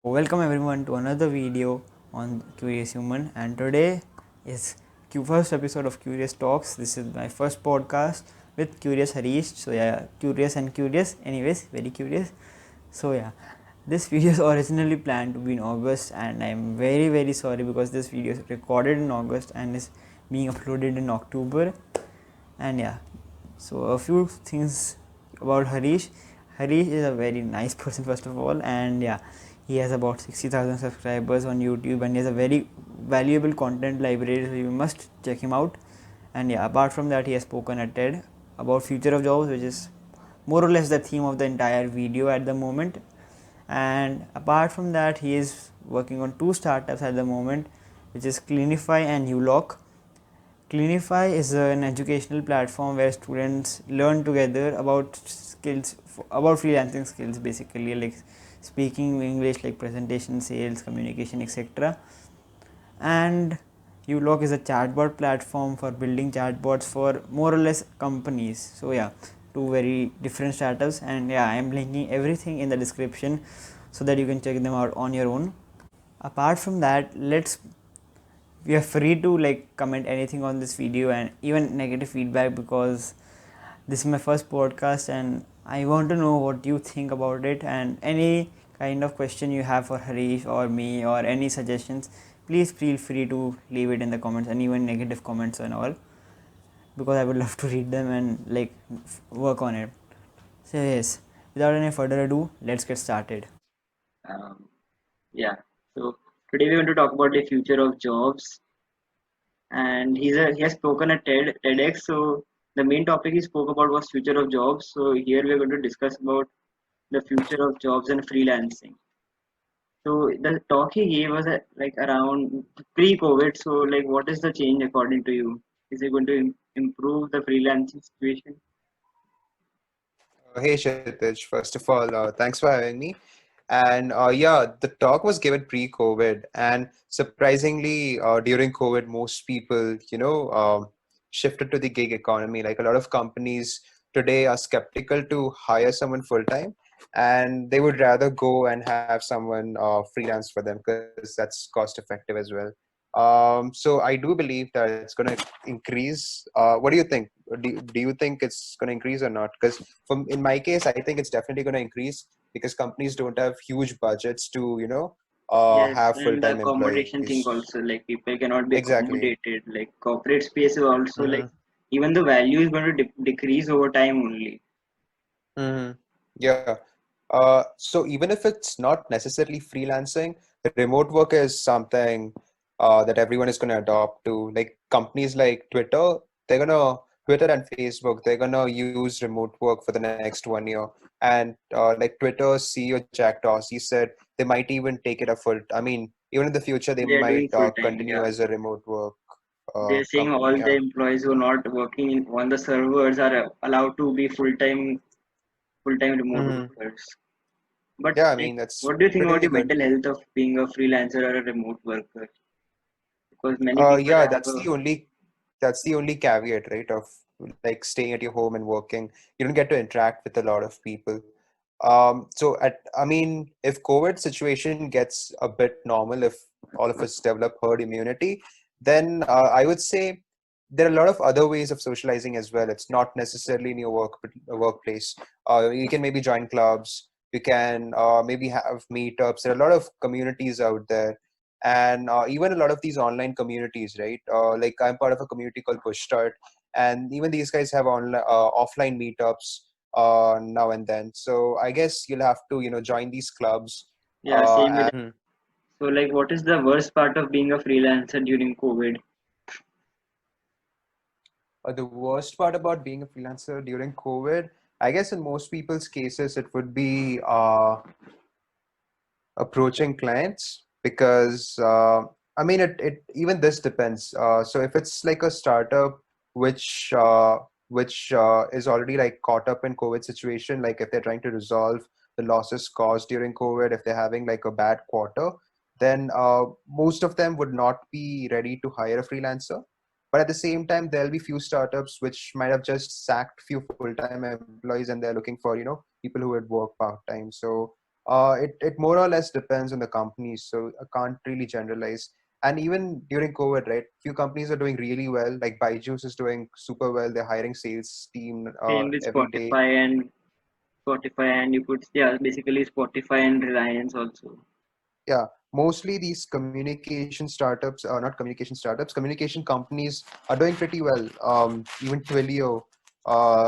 Welcome everyone to another video on Curious Human, and today is first episode of Curious Talks. This is my first podcast with Curious Harish. So yeah, curious and curious. Anyways, very curious. So yeah, this video is originally planned to be in August, and I'm very sorry because this video is recorded in August and is being uploaded in October. And yeah, so a few things about Harish is a very nice person first of all, and yeah, he has about 60,000 subscribers on YouTube, and he has a very valuable content library, so you must check him out. And yeah, apart from that, he has spoken at TED about future of jobs, which is more or less the theme of the entire video at the moment. And apart from that, he is working on two startups at the moment, which is Cleanify and Ulock. Cleanify is an educational platform where students learn together about skills, about freelancing skills, basically like speaking English, like presentation, sales, communication, etc. And Ulock is a chatbot platform for building chatbots for more or less companies. So yeah, two very different startups, and yeah, I am linking everything in the description so that you can check them out on your own. Apart from that, we are free to like comment anything on this video and even negative feedback, because this is my first podcast and I want to know what you think about it, and any kind of question you have for Harish or me or any suggestions, please feel free to leave it in the comments, and even negative comments and all, because I would love to read them and like work on it. So yes, without any further ado, let's get started. Um, yeah. So today we're going to talk about the future of jobs, and he has spoken at TEDx. So the main topic he spoke about was future of jobs. So here we're going to discuss about the future of jobs and freelancing. So the talk he gave was like around pre-COVID. So like, what is the change according to you? Is it going to improve the freelancing situation? Hey Kshitij, first of all, thanks for having me. And yeah, the talk was given pre-COVID, and surprisingly, during COVID, most people, shifted to the gig economy. Like a lot of companies today are skeptical to hire someone full time, and they would rather go and have someone freelance for them because that's cost effective as well. So I do believe that it's going to increase. What do you think? Do you think it's going to increase or not? Because from in my case, I think it's definitely going to increase because companies don't have huge budgets to Yes, have and the full-time accommodation employees. thing also, like people cannot be Exactly. accommodated. Like corporate space is also like, Mm-hmm. even the value is going to decrease over time only. Mm-hmm. Yeah. So even if it's not necessarily freelancing, remote work is something that everyone is going to adopt to. Like companies like Twitter and Facebook, they're gonna use remote work for the next 1 year. And like Twitter's CEO Jack Dorsey said, they might even take it a full. I mean, even in the future, they They are might doing full time. continue Yeah, as a remote work they're saying company. all the Yeah. employees who are not working on the servers are allowed to be full time remote Hmm. workers. But Yeah, I like, mean that's what do you think about pretty the good. mental health of being a freelancer or a remote worker? Because many people Yeah, have a that's the only caveat, right? Of like staying at your home and working. You don't get to interact with a lot of people. I mean, if COVID situation gets a bit normal, if all of us develop herd immunity, then I would say there are a lot of other ways of socializing as well. It's not necessarily in your workplace. You can maybe join clubs. You can maybe have meetups. There are a lot of communities out there, and even a lot of these online communities, right? Like I'm part of a community called Push Start, and even these guys have online offline meetups now and then. So I guess you'll have to join these clubs. yeah, same with. And So like, what is the worst part of being a freelancer during COVID? The worst part about being a freelancer during COVID, I guess in most people's cases, it would be approaching clients because I mean it even this depends. So if it's like a startup which uh, which is already like caught up in COVID situation, like if they're trying to resolve the losses caused during COVID, if they're having like a bad quarter, then most of them would not be ready to hire a freelancer. But at the same time, there'll be few startups which might have just sacked few full-time employees and they're looking for people who would work part-time. So It more or less depends on the companies, so I can't really generalize. And even during COVID, right, few companies are doing really well. Like Byju's is doing super well. They're hiring sales team Same with every day. Spotify and you could, yeah, basically Spotify and Reliance also. Yeah, mostly these communication startups, not communication startups, communication companies are doing pretty well. Even Twilio,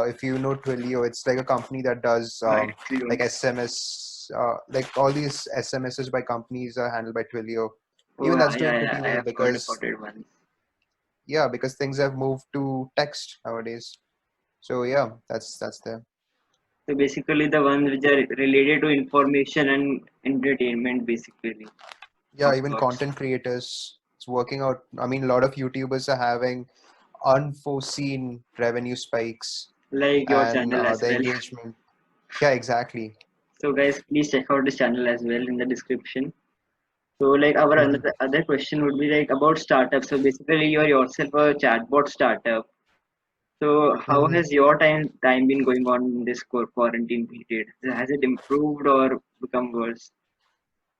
if you know Twilio, it's like a company that does I actually like don't. SMS, like all these SMSs by companies are handled by Twilio. Oh, Even that's yeah, doing yeah, pretty I well have heard because, about it once. yeah, because things have moved to text nowadays. So yeah, that's there. So basically the ones which are related to information and entertainment, basically, Yeah, of even sorts. content creators, it's working out. I mean, a lot of YouTubers are having unforeseen revenue spikes Like your and channel as the well. engagement. Yeah, exactly. So guys, please check out this channel as well in the description. So like our Hmm. another other question would be like about startups. So basically you are yourself a chatbot startup. So how Hmm. has your time been going on in this quarantine period? Has it improved or become worse?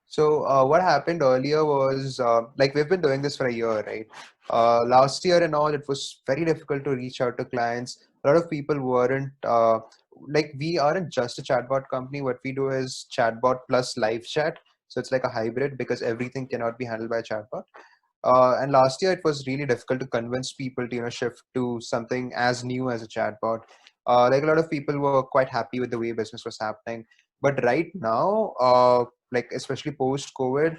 So what happened earlier was like we've been doing this for a year, right? Last year and all, it was very difficult to reach out to clients. A lot of people weren't like we aren't just a chatbot company. What we do is chatbot plus live chat. So it's like a hybrid because everything cannot be handled by a chatbot. And last year, it was really difficult to convince people to shift to something as new as a chatbot. Like a lot of people were quite happy with the way business was happening, but right now, like especially post COVID,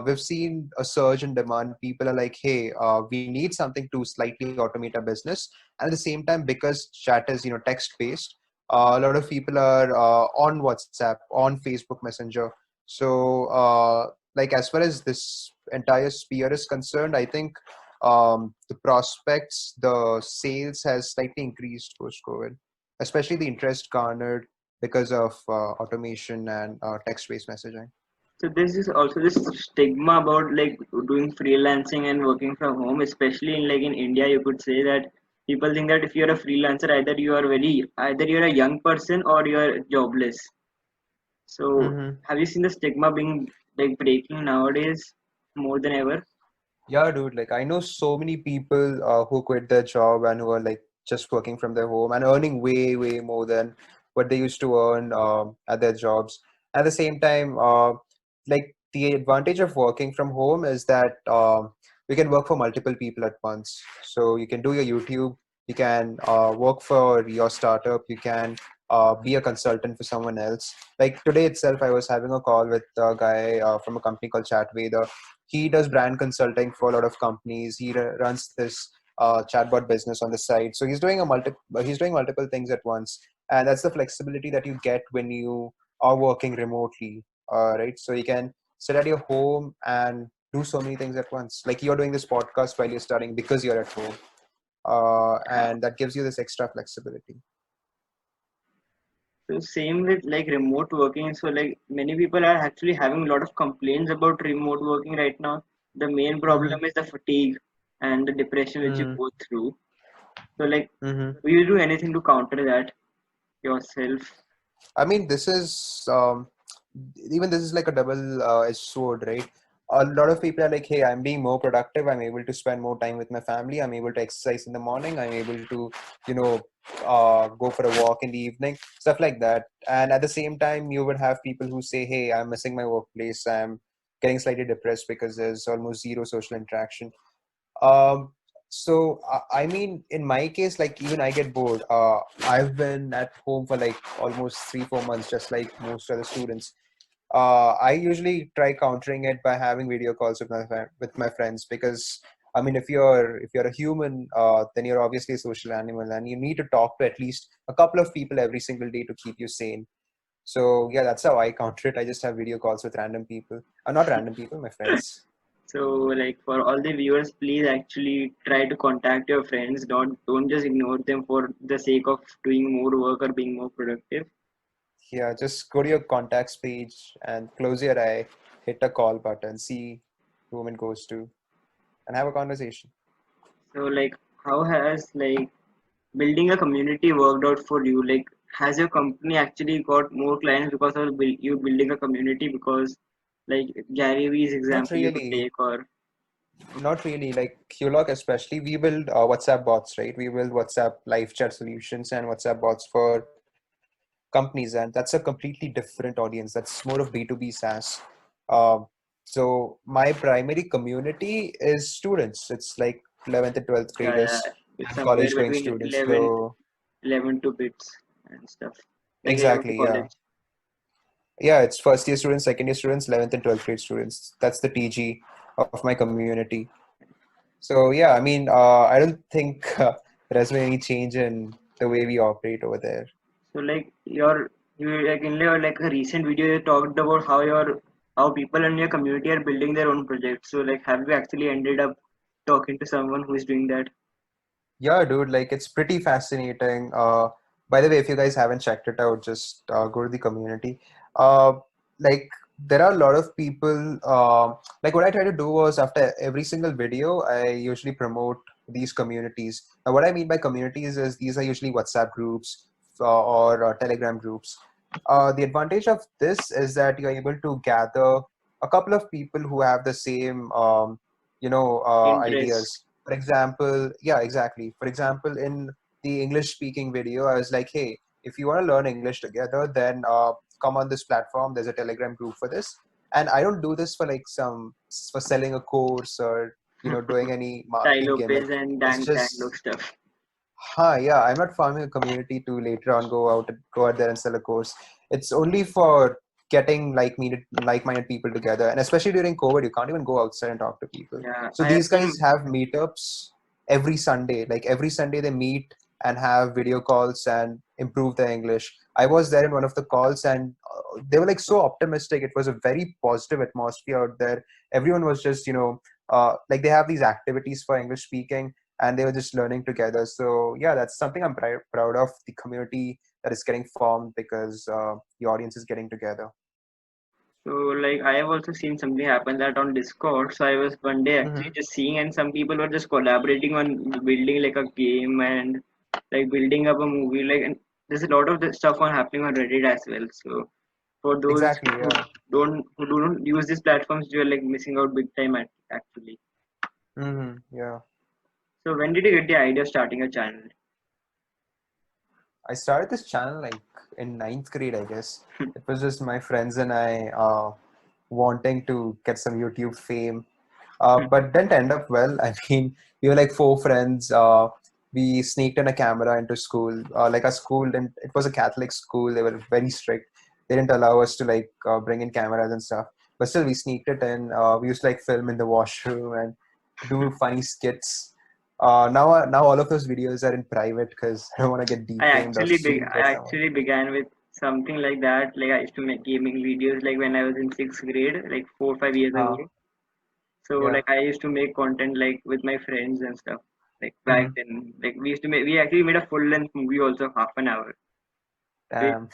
we've seen a surge in demand. People are like, "Hey, we need something to slightly automate our business." And at the same time, because chat is text based, a lot of people are on WhatsApp, on Facebook Messenger. So like as far as this entire sphere is concerned, I think the prospects, the sales has slightly increased post COVID, especially the interest garnered because of automation and text-based messaging. So this is also this stigma about like doing freelancing and working from home, especially in like in India, you could say that people think that if you're a freelancer, either you're a young person or you're jobless. So Mm-hmm. have you seen the stigma being like breaking nowadays more than ever? Yeah, dude. Like I know so many people who quit their job and who are like just working from their home and earning way, way more than what they used to earn at their jobs. At the same time, like the advantage of working from home is that you can work for multiple people at once. So you can do your YouTube, you can work for your startup, you can be a consultant for someone else. Like today itself, I was having a call with a guy from a company called Chatway. He does brand consulting for a lot of companies. He runs this chatbot business on the side. So he's doing multiple things at once, and that's the flexibility that you get when you are working remotely. Right, so you can sit at your home and do so many things at once. Like you're doing this podcast while you're studying because you're at home, Yeah. and that gives you this extra flexibility. So same with like remote working. So like many people are actually having a lot of complaints about remote working right now. The main Mm-hmm. problem is the fatigue and the depression which you go through. So like, Mm-hmm. do you do anything to counter that yourself? I mean, this is even this is like a double-edged sword, right? A lot of people are like, "Hey, I'm being more productive. I'm able to spend more time with my family. I'm able to exercise in the morning. I'm able to, you know, go for a walk in the evening, stuff like that." And at the same time, you would have people who say, "Hey, I'm missing my workplace. I'm getting slightly depressed because there's almost zero social interaction." Um, so I mean, in my case, like even I get bored. I've been at home for like almost 3 4 months, just like most other students. I usually try countering it by having video calls with with my friends because I mean, if you're a human, then you're obviously a social animal, and you need to talk to at least a couple of people every single day to keep you sane. So yeah, that's how I counter it. I just have video calls with random people, not random people, my friends. So like for all the viewers, please actually try to contact your friends. Don't just ignore them for the sake of doing more work or being more productive. Yeah, just go to your contacts page and close your eye, hit a call button, see whom it goes to, and have a conversation. So like how has like building a community worked out for you? Like has your company actually got more clients because of you building a community? Because like Gary Vee's Not example you could really. take, or Not really. Like Qlog especially, we build WhatsApp bots, right? We build WhatsApp live chat solutions and WhatsApp bots for companies, and that's a completely different audience. That's more of B2B SaaS. Um, so my primary community is students. It's like 11th and 12th yeah, graders it's and somewhere college going between students. So 11 to bits and stuff. Like 11 to exactly, yeah. college. Yeah, it's first year students, second year students, 11th and 12th grade students. That's the TG of my community. So yeah, I mean, I don't think there's been any change in the way we operate over there. So like you like in your like a recent video you talked about how people in your community are building their own projects. So like have you actually ended up talking to someone who is doing that? Yeah, dude, like it's pretty fascinating. By the way, if you guys haven't checked it out, just go to the community. Uh, like there are a lot of people. Like what I try to do was after every single video, I usually promote these communities. Now, what I mean by communities is these are usually WhatsApp groups or Telegram groups. The advantage of this is that you're able to gather a couple of people who have the same, Interest. ideas. For example, yeah, exactly. For example, in the English speaking video, I was like, hey, if you want to learn English together, then come on this platform. There's a Telegram group for this. And I don't do this for like for selling a course or, doing any Tai marketing gimmick. Lopez and It's Dan just, Tanglo stuff. yeah, I'm not farming a community to later on go out there and sell a course. It's only for getting like-minded people together, and especially during COVID, you can't even go outside and talk to people. Yeah, So I have these some. guys have meetups every Sunday. Like every Sunday, they meet and have video calls and improve their English. I was there in one of the calls, and they were like so optimistic. It was a very positive atmosphere out there. Everyone was just, like they have these activities for English speaking and they were just learning together. So yeah, that's something I'm proud of, the community that is getting formed because the audience is getting together. So like I have also seen something happen that on Discord. So I was one day actually Hmm. just seeing, and some people were just collaborating on building like a game and like building up a movie. Like, and there's a lot of the stuff on happening on Reddit as well. So for those Exactly, who yeah. don't use these platforms, you're like missing out big time actually. Yeah. So when did you get the idea of starting a channel? I started this channel like in ninth grade, I guess. It was just my friends and I wanting to get some YouTube fame. But didn't end up well. I mean, we were like four friends. We sneaked in a camera into school. Like our school didn't, it was a Catholic school. They were very strict. They didn't allow us to like bring in cameras and stuff. But still, we sneaked it in. We used to like film in the washroom and do funny skits. Now all of those videos are in private because I don't want to get defamed or sued I by someone. actually began with something like that. Like I used to make gaming videos like when I was in sixth grade, like 4 or 5 years Uh, ago. So yeah. like I used to make content like with my friends and stuff. Like back Hmm. then, like we actually made a full length movie also, half an hour, which Damn.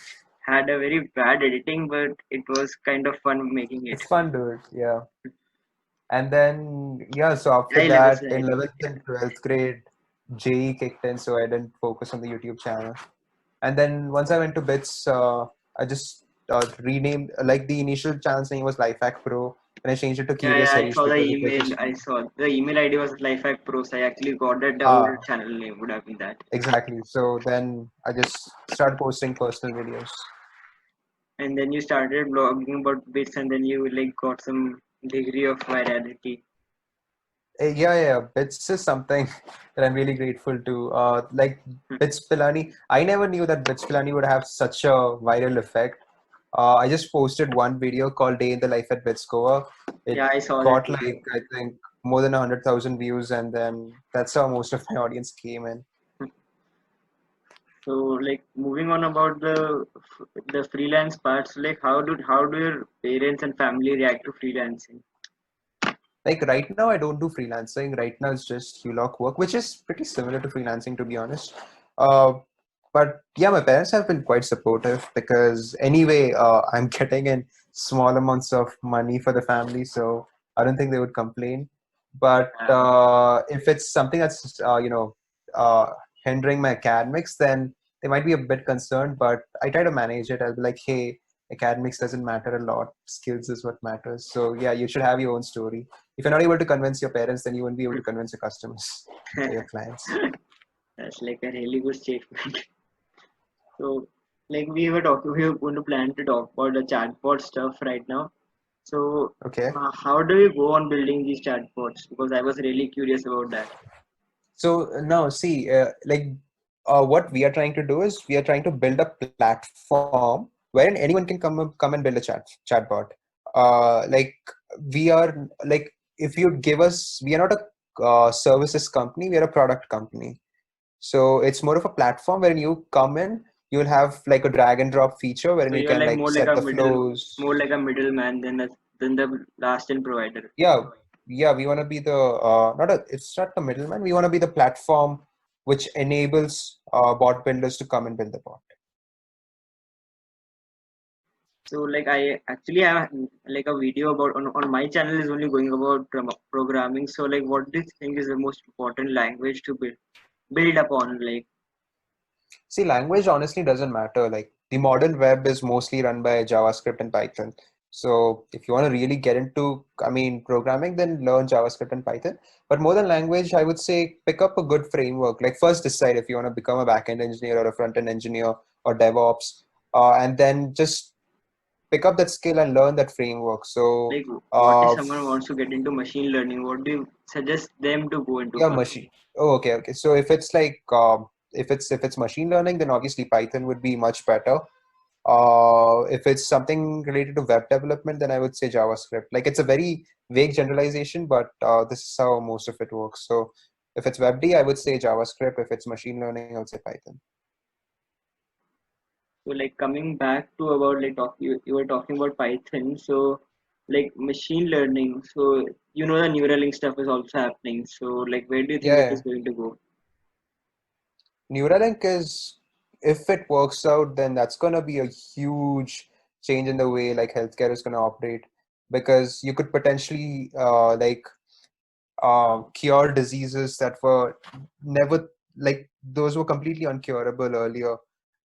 had a very bad editing, but it was kind of fun making it. It's fun, dude. Yeah. And then, yeah, so after I love it. that, in 11th and 12th grade, JE kicked in, so I didn't focus on the YouTube channel. And then once I went to Bits, I just renamed, like the initial channel's name was Lifehack Pro, and I changed it to Yeah, Curious yeah, I Harish saw the because it was email. just, I saw the email ID was Lifehack Pro. So I actually got that the old ah, channel name would have been that. exactly. So then I just started posting personal videos. And then you started blogging about bits, and then you like got some degree of virality. Yeah. Bits is something that I'm really grateful to. Like Bits Pilani, I never knew that Bits Pilani would have such a viral effect. I just posted one video called "Day in the Life at Bits Goa." It Yeah, I saw that got video. like I think more than 100,000 views, and then that's how most of my audience came in. So like moving on about the freelance parts, like how do your parents and family react to freelancing? Like right now, I don't do freelancing. Right now, it's just HULOC work, which is pretty similar to freelancing, to be honest. Uh, but yeah, my parents have been quite supportive because anyway, I'm getting in small amounts of money for the family, so I don't think they would complain. But if it's something that's uh, hindering my academics, then they might be a bit concerned, but I try to manage it. I'll be like, hey, academics doesn't matter a lot. Skills is what matters. So yeah, you should have your own story. If you're not able to convince your parents, then you won't be able to convince your customers or your clients. That's like a really good statement. So, like we were going to plan to talk about the chatbot stuff right now. So, Okay. how do you go on building these chatbots? Because I was really curious about that. So now see, what we are trying to do is we are trying to build a platform wherein anyone can come and build a chatbot. Like we are like if you give us, we are not a services company, we are a product company. So it's more of a platform wherein you come in, you'll have like a drag and drop feature wherein So you you're can like like set the flows. more like a middleman than the last in provider. Yeah, yeah, we want to be the not a it's not the middleman, we want to be the platform which enables bot builders to come and build the bot. So like I actually have like a video about on my channel is only going about programming. So like what do you think is the most important language to build upon? Like See, language honestly doesn't matter. Like the modern web is mostly run by JavaScript and Python. So if you want to really get into, programming, then learn JavaScript and Python. But more than language, I would say pick up a good framework. Like first decide if you want to become a backend engineer or a front end engineer or DevOps, and then just pick up that skill and learn that framework. So, like what if uh, someone wants to get into machine learning? What do you suggest them to go into yeah, first? machine. Oh, okay, okay. So if it's like if it's machine learning, then obviously Python would be much better. If it's something related to web development, then I would say JavaScript. Like it's a very vague generalization, but this is how most of it works. So if it's WebD, I would say JavaScript. If it's machine learning, I would say Python. So like coming back to about like you were talking about Python. So like machine learning. So you know the Neuralink stuff is also happening. So like where do you think Yeah, that yeah. is going to go? Neuralink is, if it works out, then that's gonna be a huge change in the way like healthcare is gonna operate, because you could potentially cure diseases that were never, like those were completely uncurable earlier.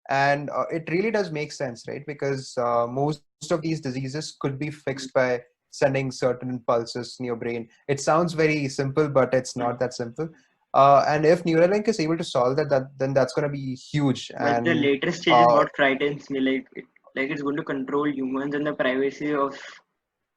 And it really does make sense, right? Because most of these diseases could be fixed by sending certain pulses in your brain. It sounds very simple, but it's not that simple. And if Neuralink is able to solve that, then that's going to be huge. But the And later stage is uh, what frightens me. Like it's going to control humans and the privacy of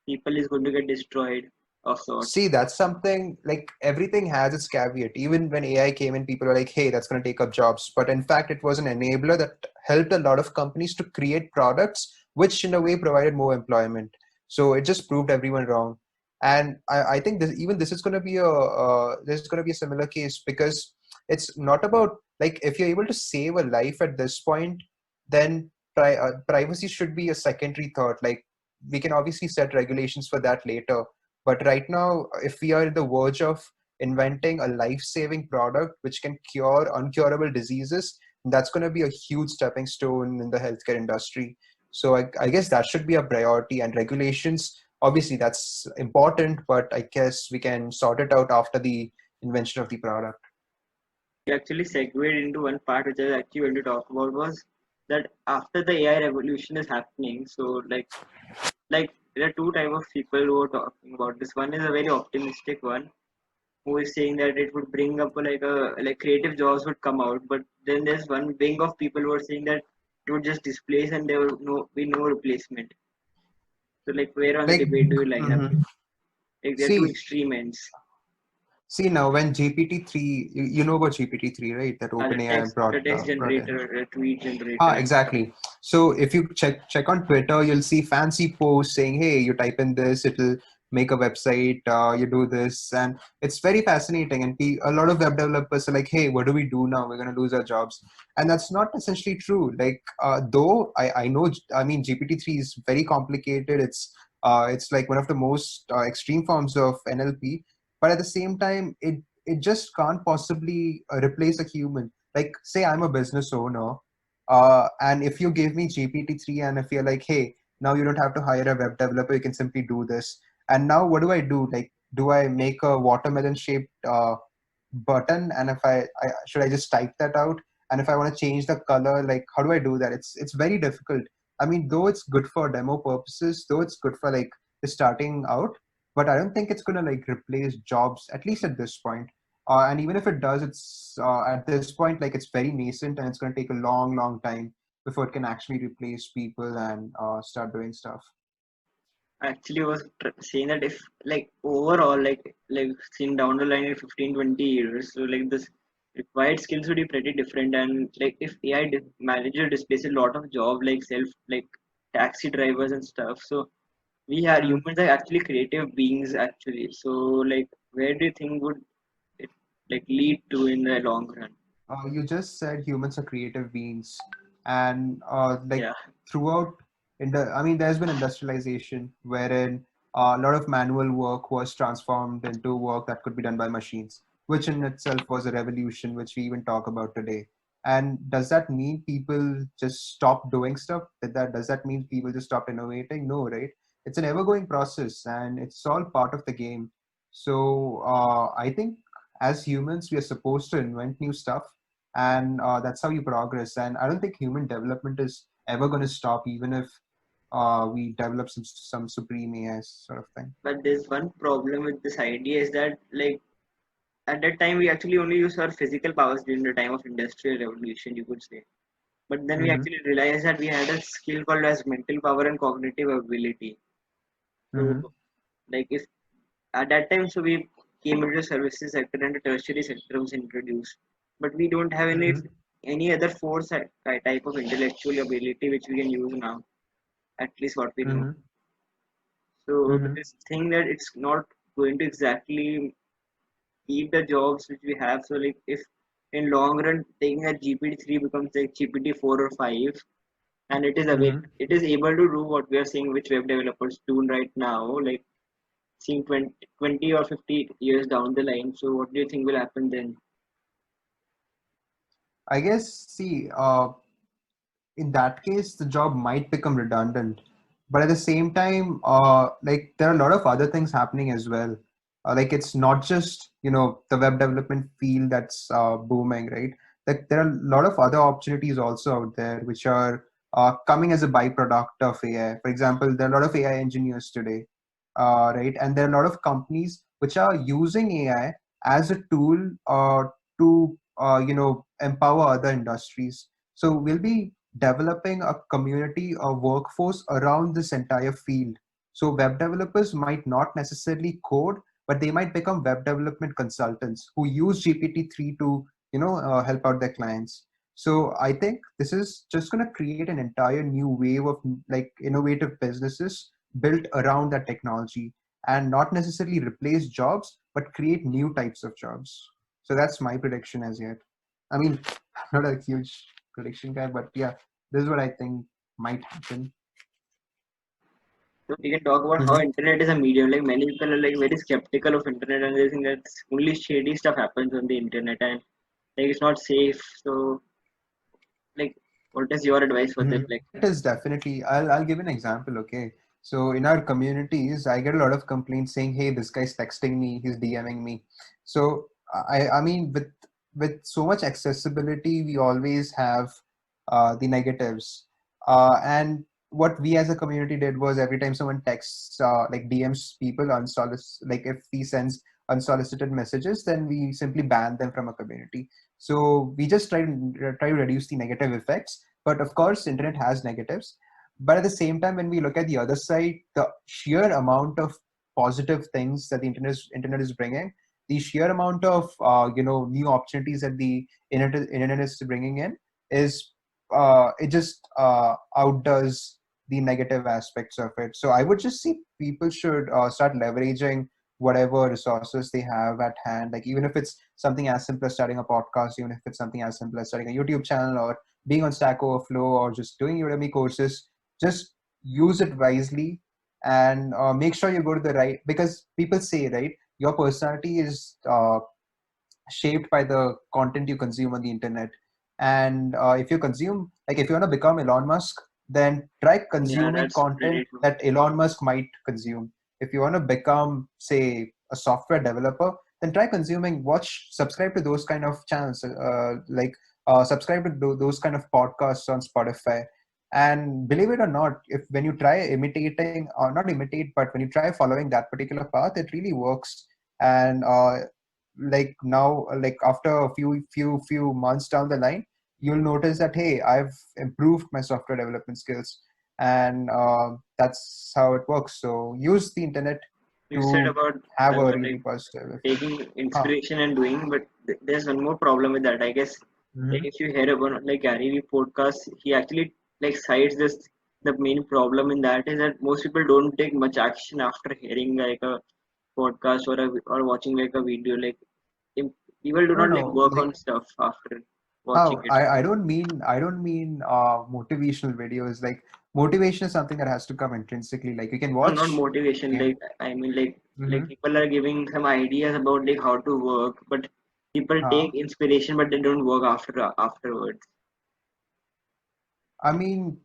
people is going to get destroyed of sorts. see, that's something, like everything has its caveat. Even when AI came in, people were like, hey, that's going to take up jobs. But in fact, it was an enabler that helped a lot of companies to create products, which in a way provided more employment. So it just proved everyone wrong. And I think even this is going to be there's going to be a similar case, because it's not about, like, if you're able to save a life at this point, then privacy should be a secondary thought. Like we can obviously set regulations for that later, but right now, if we are in the verge of inventing a life-saving product which can cure uncurable diseases, that's going to be a huge stepping stone in the healthcare industry. So I guess that should be a priority, and regulations, obviously that's important, but I guess we can sort it out after the invention of the product. You actually segued into one part which I actually wanted to talk about was that after the AI revolution is happening, so like there are two type of people who are talking about this. One is a very optimistic one who is saying that it would bring up like creative jobs would come out, but then there's one wing of people who are saying that it would just displace and there will be no replacement. So like where on the Like, debate do you line up? mhm. Like there are two see, extreme ends. see now when GPT-3, you know about GPT-3, right? That OpenAI The text brought in. generator, a tweet generator Ah, and stuff. exactly. So if you check on Twitter, you'll see fancy posts saying, "Hey, you type in this, it'll make a website. You do this," and it's very fascinating. And a lot of web developers are like, "Hey, what do we do now? We're gonna lose our jobs," and that's not essentially true. Like, though I know, I mean, GPT-3 is very complicated. It's like one of the most extreme forms of NLP, but at the same time, it just can't possibly replace a human. Like, say I'm a business owner, and if you give me GPT-3 and if you're like, hey, now you don't have to hire a web developer, you can simply do this. And now what do I do? Like, do I make a watermelon shaped button? And if I should I just type that out? and if I want to change the color, like how do I do that? It's very difficult. I mean, though it's good for demo purposes, though it's good for like just starting out, but I don't think it's gonna like replace jobs, at least at this point. And even if it does, it's at this point like it's very nascent, and it's gonna take a long, long time before it can actually replace people and start doing stuff. Actually was saying that if like overall like seeing down the line in 15-20 years, so like this required skills would be pretty different. And like if AI manager displace a lot of job like self like taxi drivers and stuff, so we are Hmm. humans are actually creative beings actually. So like where do you think would it like lead to in the long run? You just said humans are creative beings, and like Yeah, throughout, I mean, there's been industrialization wherein a lot of manual work was transformed into work that could be done by machines, which in itself was a revolution, which we even talk about today. And does that mean people just stop doing stuff? Does that mean people just stop innovating? No, right? It's an ever-going process, and it's all part of the game. So I think as humans, we are supposed to invent new stuff, and that's how you progress. And I don't think human development is ever going to stop, even if we develop some supreme AI sort of thing. but there's one problem with this idea is that like at that time we actually only used our physical powers during the time of industrial revolution, you could say. But then we Mm-hmm. actually realized that we had a skill called as mental power and cognitive ability. So Mm-hmm. like if at that time, so we came into the services sector and the tertiary sector was introduced. But we don't have Mm-hmm. any other force type of intellectual ability which we can use now, at least what we know. Mm-hmm. So Mm-hmm. this thing that it's not going to exactly keep the jobs which we have. So like if in long run taking a GPT-3 becomes like GPT-4 or 5, and Mm-hmm. it is able to do what we are seeing which web developers do right now, like seeing 20 or 50 years down the line. So what do you think will happen then? I guess, see, in that case, the job might become redundant. But at the same time, like there are a lot of other things happening as well. Like it's not just the web development field that's booming, right? Like there are a lot of other opportunities also out there which are coming as a byproduct of AI. For example, there are a lot of AI engineers today, right? And there are a lot of companies which are using AI as a tool to empower other industries. So we'll be developing a community or workforce around this entire field. So web developers might not necessarily code, but they might become web development consultants who use GPT-3 to help out their clients. So I think this is just going to create an entire new wave of like innovative businesses built around that technology, and not necessarily replace jobs, but create new types of jobs. So that's my prediction as yet. I mean, I'm not a huge prediction guy, but yeah, this is what I think might happen. So we can talk about how Mm-hmm. internet is a medium. Like many people are like very skeptical of internet and they think that only shady stuff happens on the internet and like it's not safe. So like what is your advice for them? Mhm. Like It is definitely. I'll give an example. Okay, so in our communities, I get a lot of complaints saying, "Hey, this guy's texting me, he's DMing me." So I mean, with so much accessibility, we always have the negatives. And what we as a community did was every time someone texts, like DMs people unsolicited, like if he sends unsolicited messages, then we simply ban them from a community. So we just try to reduce the negative effects, but of course internet has negatives. But at the same time, when we look at the other side, the sheer amount of positive things that the internet is bringing, the sheer amount of new opportunities that the internet is bringing in is it just outdoes the negative aspects of it. So I would just see people should start leveraging whatever resources they have at hand, like even if it's something as simple as starting a podcast, even if it's something as simple as starting a YouTube channel, or being on Stack Overflow, or just doing Udemy courses. Just use it wisely, and make sure you go to the right, because people say, right, your personality is shaped by the content you consume on the internet. And if you consume, like if you want to become Elon Musk, then try yeah, consuming that's content pretty true. that Elon Musk might consume. If you want to become, say, a software developer, then try consuming, watch, subscribe to those kind of channels, like subscribe to those kind of podcasts on Spotify. And believe it or not, if when you try imitating, or not imitate, but when you try following that particular path, it really works. And like now, like after a few months down the line, you'll notice that, hey, I've improved my software development skills. And that's how it works. So use the internet You said to about have a like really positive effect. taking Huh. inspiration and doing, but there's one more problem with that, I guess. Like Mhm. if you hear about like Gary Vee podcast, he actually like cites this. The main problem in that is that most people don't take much action after hearing like a podcast or watching like a video. Like people do No, not like no, work like on stuff after watching how it. I don't mean motivational videos. Like motivation is something that has to come intrinsically. Like you can No, not watch. motivation. Yeah. Like I mean, like Mm-hmm. people are giving some ideas about like how to work, but people Uh, take inspiration, but they don't work afterwards. I mean,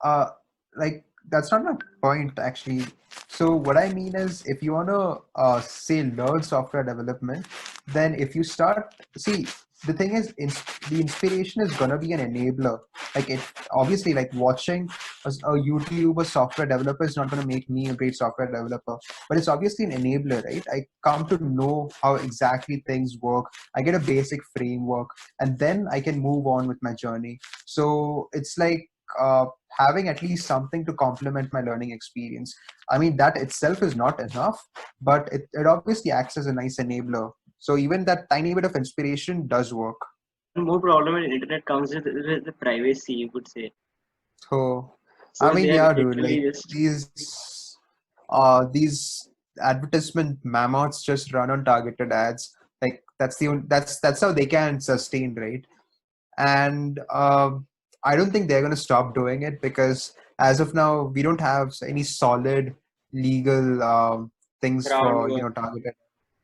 uh like that's not my point actually. So what I mean is, if you want to say learn software development, then if you start, see, the thing is, the inspiration is going to be an enabler. Like it obviously, like watching a YouTube, a software developer is not going to make me a great software developer, but it's obviously an enabler, right? I come to know how exactly things work. I get a basic framework, and then I can move on with my journey. So it's like having at least something to complement my learning experience. I mean, that itself is not enough, but it obviously acts as a nice enabler. So even that tiny bit of inspiration does work. One more problem in internet comes with the privacy, you could say. So I So they mean, have yeah, dude, literally like just these advertisement mammoths just run on targeted ads. Like that's how they can sustain, right? And I don't think they're going to stop doing it, because as of now we don't have any solid legal things for groundwork. targeted.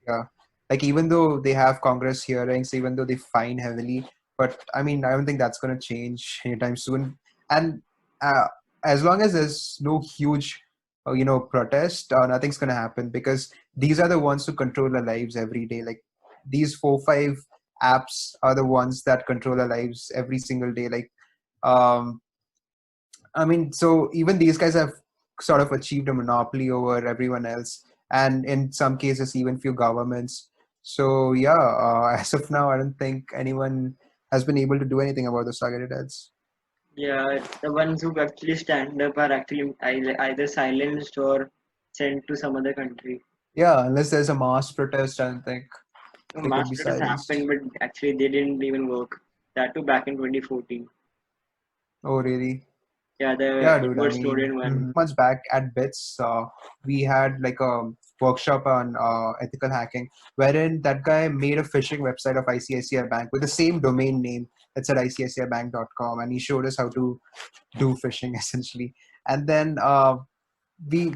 Yeah, like even though they have Congress hearings, even though they fine heavily, but I mean, I don't think that's going to change anytime soon. And uh, as long as there's no huge protest, nothing's going to happen, because these are the ones who control our lives every day. Like these 4 5 apps are the ones that control our lives every single day. Like um I mean, so even these guys have sort of achieved a monopoly over everyone else, and in some cases, even few governments. So yeah, as of now, I don't think anyone has been able to do anything about the targeted ads. Yeah, the ones who actually stand up are actually either silenced or sent to some other country. Yeah, unless there's a mass protest, I don't think So they could mass be protests happened, silenced. but actually they didn't even work. That too back in 2014. Oh, really? Yeah, the Yeah, dude. I Edward mean, Snowden one. months back at Bits, we had like a workshop on ethical hacking, wherein that guy made a phishing website of ICICI Bank with the same domain name that said ICICIbank.com, and he showed us how to do phishing essentially. And then we,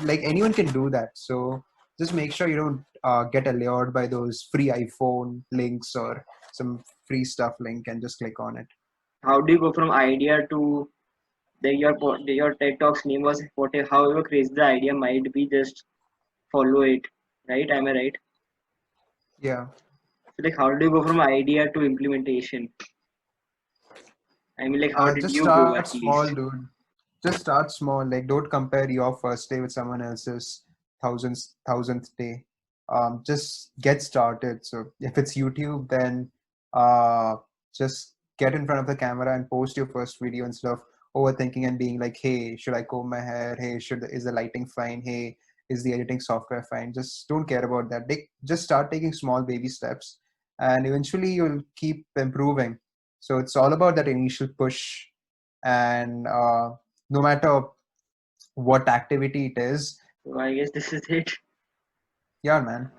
like anyone can do that. So just make sure you don't get allured by those free iPhone links or some free stuff link and just click on it. How do you go from idea to your TED Talks name was whatever, however crazy the idea might be, just follow it, right? Am I right? Yeah. So like, how do you go from idea to implementation? I mean, like, how did Just you go start at small, least? dude. Just start small. Like, don't compare your first day with someone else's thousandth day. Just get started. So if it's YouTube, then uh, just get in front of the camera and post your first video instead of overthinking and being like, hey, should I comb my hair? Hey, is the lighting fine? Hey, is the editing software fine? Just don't care about that. Just start taking small baby steps, and eventually you'll keep improving. So it's all about that initial push, and no matter what activity it is. So I guess this is it. Yeah, man.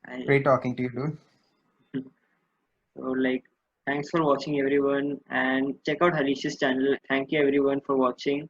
I Great talking to you, dude. so like, thanks for watching everyone, and check out Harish's channel. Thank you everyone for watching.